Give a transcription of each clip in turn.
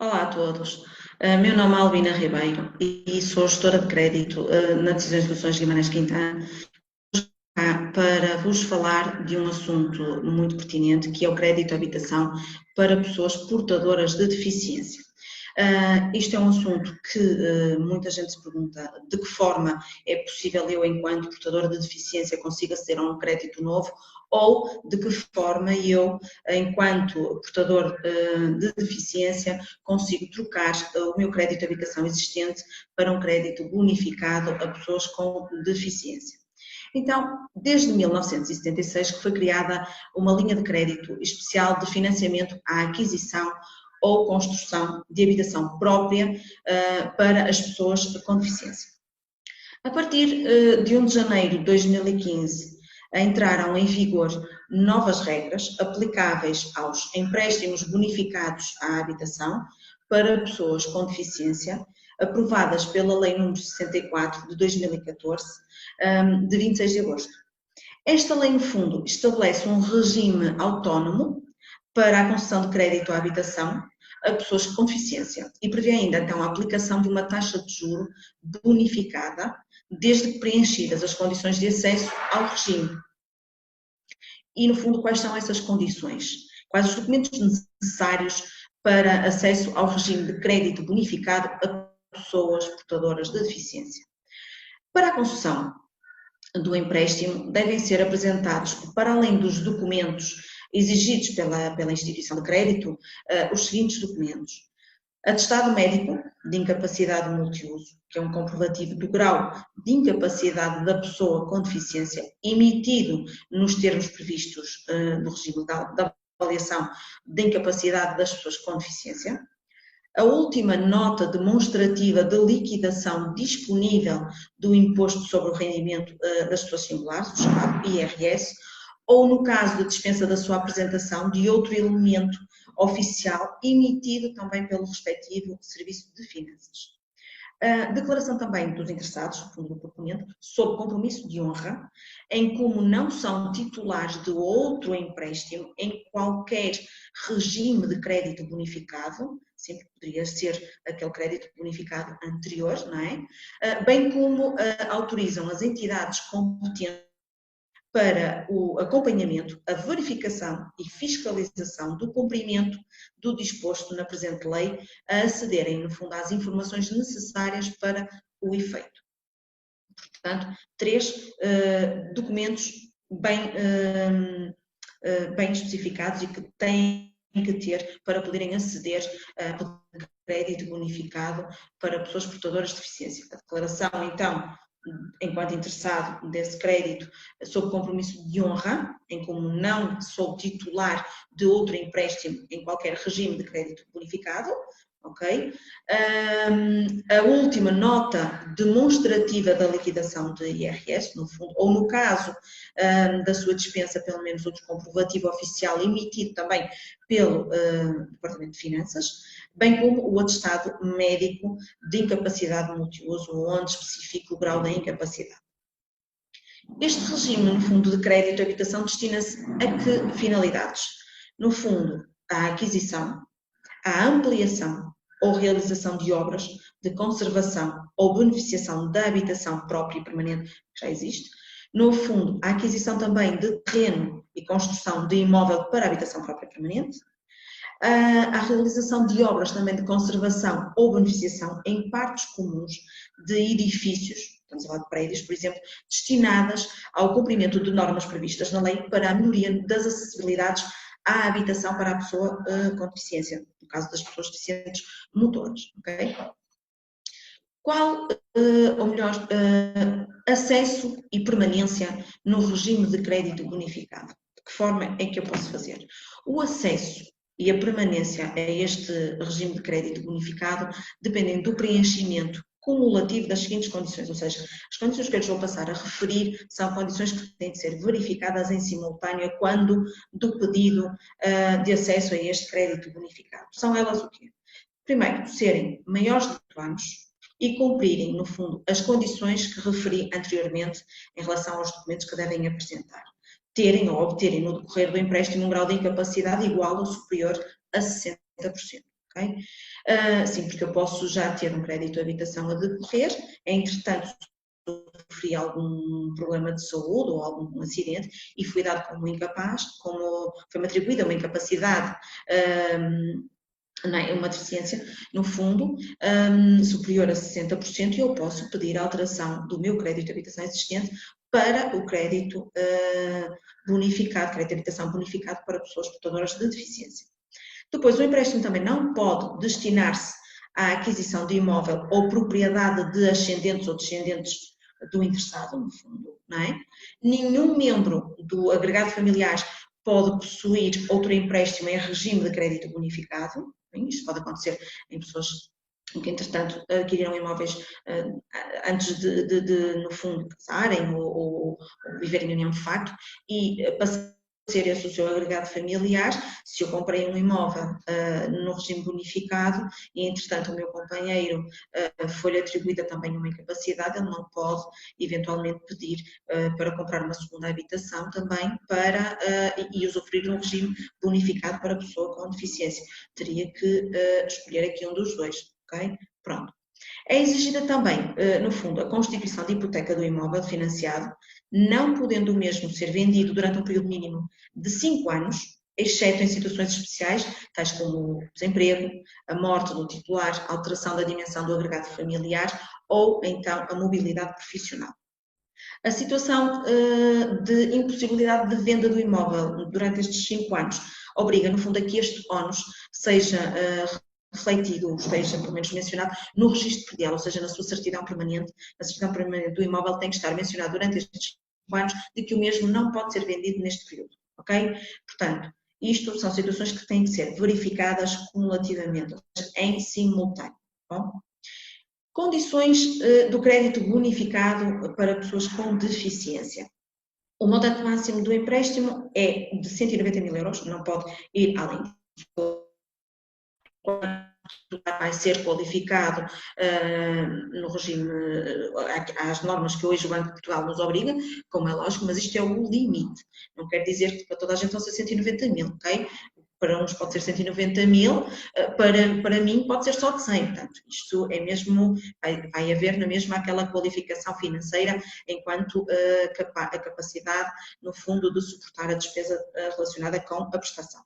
Olá a todos. Meu nome é Albina Ribeiro e sou gestora de crédito na Decisões de Soluções Guimarães Quintana para vos falar de um assunto muito pertinente, que é o crédito à habitação para pessoas portadoras de deficiência. Isto é um assunto que muita gente se pergunta de que forma é possível eu, enquanto portadora de deficiência, consiga aceder a um crédito novo, ou de que forma eu, enquanto portador de deficiência, consigo trocar o meu crédito de habitação existente para um crédito bonificado a pessoas com deficiência. Então, desde 1976 que foi criada uma linha de crédito especial de financiamento à aquisição ou construção de habitação própria para as pessoas com deficiência. A partir de 1 de janeiro de 2015, entraram em vigor novas regras aplicáveis aos empréstimos bonificados à habitação para pessoas com deficiência, aprovadas pela Lei nº 64 de 2014, de 26 de agosto. Esta lei, no fundo, estabelece um regime autónomo para a concessão de crédito à habitação a pessoas com deficiência e prevê ainda, então, a aplicação de uma taxa de juro bonificada, desde que preenchidas as condições de acesso ao regime. E, no fundo, quais são essas condições? Quais os documentos necessários para acesso ao regime de crédito bonificado a pessoas portadoras de deficiência? Para a concessão do empréstimo, devem ser apresentados, para além dos documentos exigidos pela instituição de crédito, os seguintes documentos: atestado médico de incapacidade multiuso, que é um comprovativo do grau de incapacidade da pessoa com deficiência, emitido nos termos previstos no regime da avaliação de incapacidade das pessoas com deficiência. A última nota demonstrativa de liquidação disponível do Imposto sobre o Rendimento das Pessoas Singulares, o chamado IRS, ou, no caso de dispensa da sua apresentação, de outro elemento oficial emitido também pelo respectivo Serviço de Finanças. Declaração também dos interessados, fundo do proponente, sob compromisso de honra, em como não são titulares de outro empréstimo em qualquer regime de crédito bonificado, sempre poderia ser aquele crédito bonificado anterior, não é? Bem como autorizam as entidades competentes para o acompanhamento, a verificação e fiscalização do cumprimento do disposto na presente lei, a acederem, no fundo, às informações necessárias para o efeito. Portanto, 3 documentos bem especificados e que têm que ter para poderem aceder ao crédito bonificado para pessoas portadoras de deficiência. A declaração, então, enquanto interessado desse crédito, sob compromisso de honra, em como não sou titular de outro empréstimo em qualquer regime de crédito bonificado, ok? A última nota demonstrativa da liquidação de IRS, no fundo, ou no caso da sua dispensa, pelo menos outro comprovativo oficial emitido também pelo Departamento de Finanças, bem como o atestado médico de incapacidade multiuso, onde especifica o grau da incapacidade. Este regime, no fundo, de crédito de habitação destina-se a que finalidades? No fundo, à aquisição, à ampliação ou realização de obras de conservação ou beneficiação da habitação própria e permanente que já existe, no fundo, à aquisição também de terreno e construção de imóvel para habitação própria e permanente, à realização de obras também de conservação ou beneficiação em partes comuns de edifícios, estamos a falar de prédios, por exemplo, destinadas ao cumprimento de normas previstas na lei para a melhoria das acessibilidades à habitação para a pessoa com deficiência, no caso das pessoas deficientes motoras, ok? Qual, ou melhor, acesso e permanência no regime de crédito bonificado? De que forma é que eu posso fazer? O acesso e a permanência a este regime de crédito bonificado dependem do preenchimento cumulativo das seguintes condições, ou seja, as condições que eu lhes vou passar a referir são condições que têm de ser verificadas em simultâneo quando do pedido de acesso a este crédito bonificado. São elas o quê? Primeiro, serem maiores de 18 anos e cumprirem, no fundo, as condições que referi anteriormente em relação aos documentos que devem apresentar. Terem ou obterem no decorrer do empréstimo um grau de incapacidade igual ou superior a 60%. ok? Sim, porque eu posso já ter um crédito de habitação a decorrer, entretanto sofri algum problema de saúde ou algum acidente e fui dado como incapaz, como foi-me atribuída uma incapacidade, uma deficiência, no fundo, superior a 60%, e eu posso pedir a alteração do meu crédito de habitação existente para o crédito bonificado, crédito de habitação bonificado para pessoas portadoras de deficiência. Depois, o empréstimo também não pode destinar-se à aquisição de imóvel ou propriedade de ascendentes ou descendentes do interessado, no fundo, não é? Nenhum membro do agregado familiar pode possuir outro empréstimo em regime de crédito bonificado. Isto pode acontecer em pessoas que, entretanto, adquiriram imóveis antes no fundo, casarem ou viverem em união de facto e passar ser esse o seu agregado familiar. Se eu comprei um imóvel no regime bonificado e, entretanto, o meu companheiro foi-lhe atribuída também uma incapacidade, ele não pode, eventualmente, pedir para comprar uma segunda habitação também e usufruir de um regime bonificado para a pessoa com deficiência. Teria que escolher aqui um dos dois, ok? Pronto. É exigida também, no fundo, a constituição de hipoteca do imóvel financiado, não podendo o mesmo ser vendido durante um período mínimo de 5 anos, exceto em situações especiais, tais como o desemprego, a morte do titular, a alteração da dimensão do agregado familiar ou, então, a mobilidade profissional. A situação de impossibilidade de venda do imóvel durante estes 5 anos obriga, no fundo, a que este ónus seja refletido, ou esteja pelo menos mencionado, no registro predial, ou seja, na sua certidão permanente. A certidão permanente do imóvel tem que estar mencionado durante estes 5 anos de que o mesmo não pode ser vendido neste período, ok? Portanto, isto são situações que têm que ser verificadas cumulativamente, ou seja, em simultâneo. Bom? Condições do crédito bonificado para pessoas com deficiência. O montante máximo do empréstimo é de 190.000 euros, não pode ir além disso. Vai ser qualificado no regime, às normas que hoje o Banco de Portugal nos obriga, como é lógico, mas isto é o limite. Não quer dizer que para toda a gente vão ser 190.000, ok? Para uns pode ser 190.000, para mim pode ser só de 100, portanto, isto é mesmo, vai haver na mesma aquela qualificação financeira enquanto a capacidade, no fundo, de suportar a despesa relacionada com a prestação.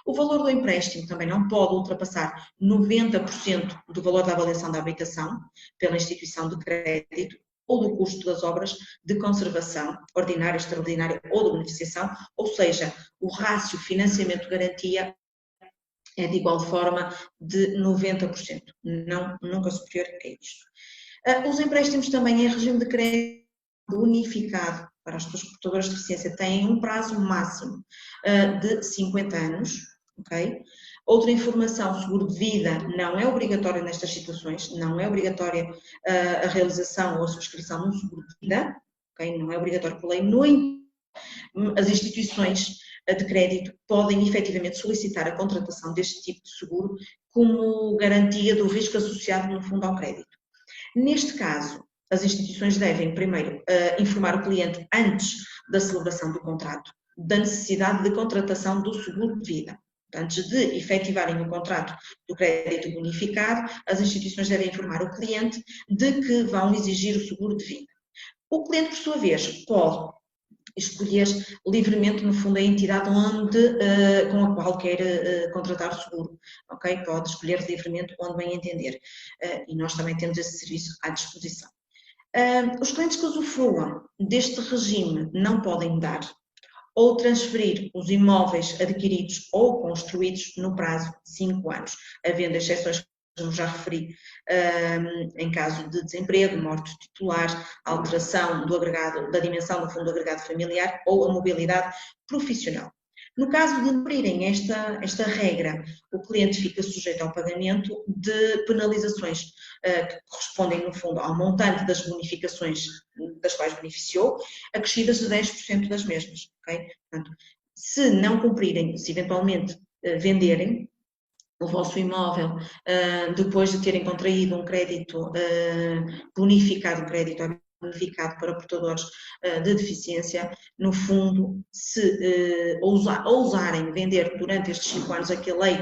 O valor do empréstimo também não pode ultrapassar 90% do valor da avaliação da habitação pela instituição de crédito ou do custo das obras de conservação, ordinária, extraordinária ou de beneficiação, ou seja, o rácio financiamento-garantia é de igual forma de 90%, nunca superior a isto. Os empréstimos também em regime de crédito bonificado para as pessoas portadoras de deficiência têm um prazo máximo de 50 anos, ok? Outra informação, seguro de vida não é obrigatória nestas situações, não é obrigatória a realização ou a subscrição de um seguro de vida, ok? Não é obrigatório por lei. No entanto, as instituições de crédito podem efetivamente solicitar a contratação deste tipo de seguro como garantia do risco associado, no fundo, ao crédito. Neste caso, as instituições devem, primeiro, informar o cliente antes da celebração do contrato da necessidade de contratação do seguro de vida. Antes de efetivarem o contrato do crédito bonificado, as instituições devem informar o cliente de que vão exigir o seguro de vida. O cliente, por sua vez, pode escolher livremente, no fundo, a entidade com a qual quer contratar o seguro, ok? Pode escolher livremente onde bem entender, e nós também temos esse serviço à disposição. Os clientes que usufruam deste regime não podem mudar ou transferir os imóveis adquiridos ou construídos no prazo de 5 anos, havendo exceções, como já referi, em caso de desemprego, morte titular, alteração do agregado, da dimensão do fundo agregado familiar ou a mobilidade profissional. No caso de cumprirem esta regra, o cliente fica sujeito ao pagamento de penalizações que correspondem, no fundo, ao montante das bonificações das quais beneficiou, acrescidas de 10% das mesmas, ok? Portanto, se não cumprirem, se eventualmente venderem o vosso imóvel depois de terem contraído um crédito bonificado, um crédito bonificado para portadores de deficiência, no fundo, se ousarem vender durante estes 5 anos a que a lei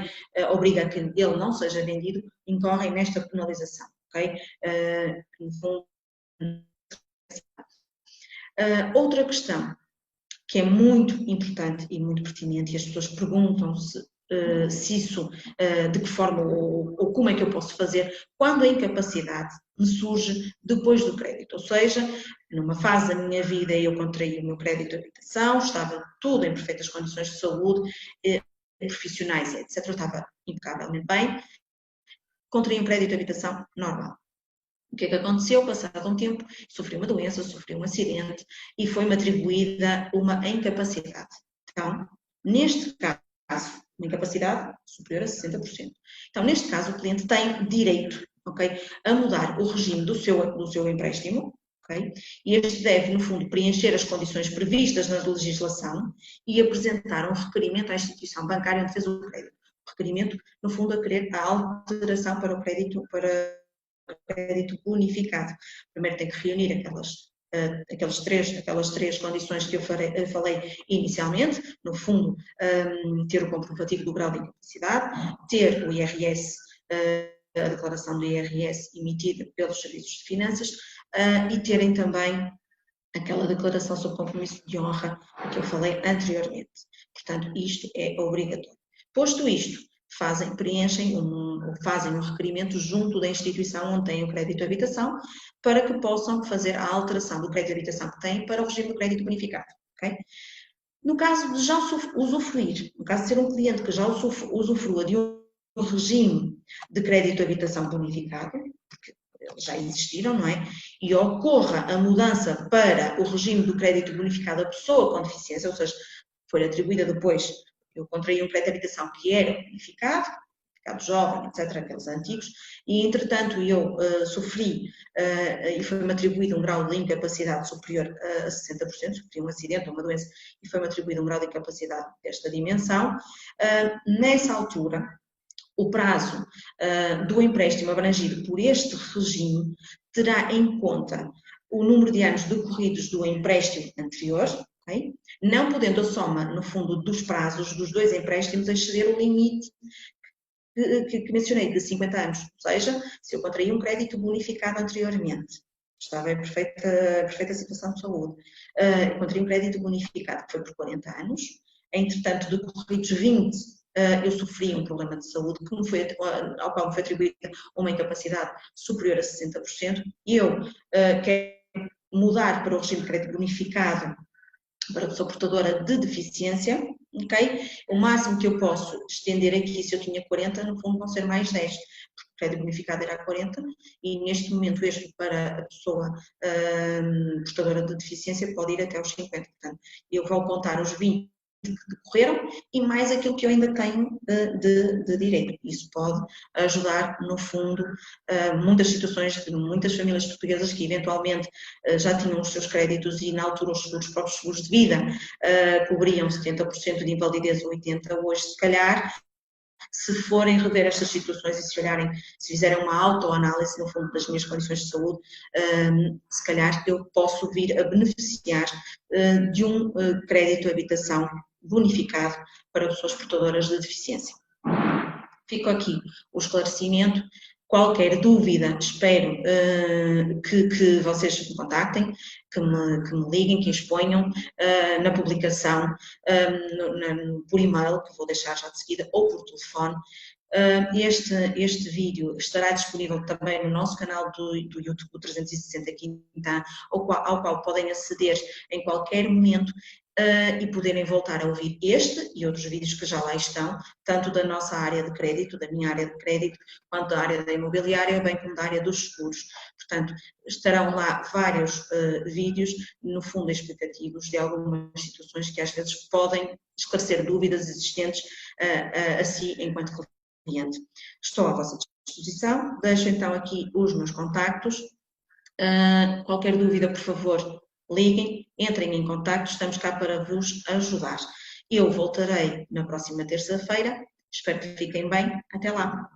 obriga a que ele não seja vendido, incorrem nesta penalização, ok? No fundo, outra questão que é muito importante e muito pertinente, e as pessoas perguntam-se se isso, de que forma ou como é que eu posso fazer, quando a incapacidade me surge depois do crédito, ou seja, numa fase da minha vida eu contraí o meu crédito de habitação, estava tudo em perfeitas condições de saúde, profissionais, etc., estava impecavelmente bem, contraí um crédito de habitação normal. O que é que aconteceu? Passado um tempo, sofri uma doença, sofri um acidente e foi-me atribuída uma incapacidade. Então, neste caso, uma incapacidade superior a 60%. Então, neste caso, o cliente tem direito, ok, a mudar o regime do seu empréstimo, ok? E este deve, no fundo, preencher as condições previstas na legislação e apresentar um requerimento à instituição bancária onde fez o crédito. O requerimento, no fundo, a querer a alteração para o crédito bonificado. Primeiro tem que reunir aquelas três condições que eu falei inicialmente, no fundo, ter o comprovativo do grau de incapacidade, ter o IRS, a declaração do IRS emitida pelos serviços de finanças e terem também aquela declaração sobre compromisso de honra que eu falei anteriormente. Portanto, isto é obrigatório. Posto isto, fazem um requerimento junto da instituição onde têm o crédito de habitação para que possam fazer a alteração do crédito de habitação que têm para o regime do crédito bonificado. Okay? No caso de já usufruir, no caso de ser um cliente que já usufrua de um regime de crédito de habitação bonificado, porque eles já existiram, não é? E ocorra a mudança para o regime do crédito bonificado à pessoa com deficiência, ou seja, foi atribuída depois. Eu contraí um crédito de habitação que era bonificado jovem, etc., aqueles antigos, e entretanto eu sofri e foi-me atribuído um grau de incapacidade superior a 60%, sofri um acidente ou uma doença e foi-me atribuído um grau de incapacidade desta dimensão. Nessa altura, o prazo do empréstimo abrangido por este regime terá em conta o número de anos decorridos do empréstimo anterior, okay? Não podendo a soma, no fundo, dos prazos dos dois empréstimos exceder o limite que mencionei, de 50 anos. Ou seja, se eu contraí um crédito bonificado anteriormente, estava em perfeita situação de saúde, contraí um crédito bonificado que foi por 40 anos, entretanto, decorridos 20, eu sofri um problema de saúde ao qual me foi atribuída uma incapacidade superior a 60%, e eu quero mudar para o regime de crédito bonificado para a pessoa portadora de deficiência, ok? O máximo que eu posso estender aqui, se eu tinha 40, no fundo vão ser mais 10, porque o crédito bonificado era 40 e neste momento este para a pessoa portadora de deficiência pode ir até aos 50, portanto eu vou contar os 20 que decorreram e mais aquilo que eu ainda tenho de direito. Isso pode ajudar, no fundo, muitas situações de muitas famílias portuguesas que eventualmente já tinham os seus créditos e na altura os próprios seguros de vida cobriam 70% de invalidez ou 80%, hoje se calhar, se forem rever estas situações e se fizerem uma autoanálise, no fundo, das minhas condições de saúde, se calhar eu posso vir a beneficiar de um crédito de habitação bonificado para pessoas portadoras de deficiência. Fico aqui o esclarecimento. Qualquer dúvida, espero que vocês me contactem, que me liguem, que exponham na publicação, por e-mail, que vou deixar já de seguida, ou por telefone. Este vídeo estará disponível também no nosso canal do YouTube 360 Quinta, ao qual podem aceder em qualquer momento e poderem voltar a ouvir este e outros vídeos que já lá estão, tanto da nossa área de crédito, da minha área de crédito, quanto da área da imobiliária, bem como da área dos seguros. Portanto, estarão lá vários vídeos, no fundo explicativos, de algumas situações que às vezes podem esclarecer dúvidas existentes a si enquanto cliente. Estou à vossa disposição, deixo então aqui os meus contactos. Qualquer dúvida, por favor, liguem, entrem em contacto, estamos cá para vos ajudar. Eu voltarei na próxima terça-feira, espero que fiquem bem, até lá.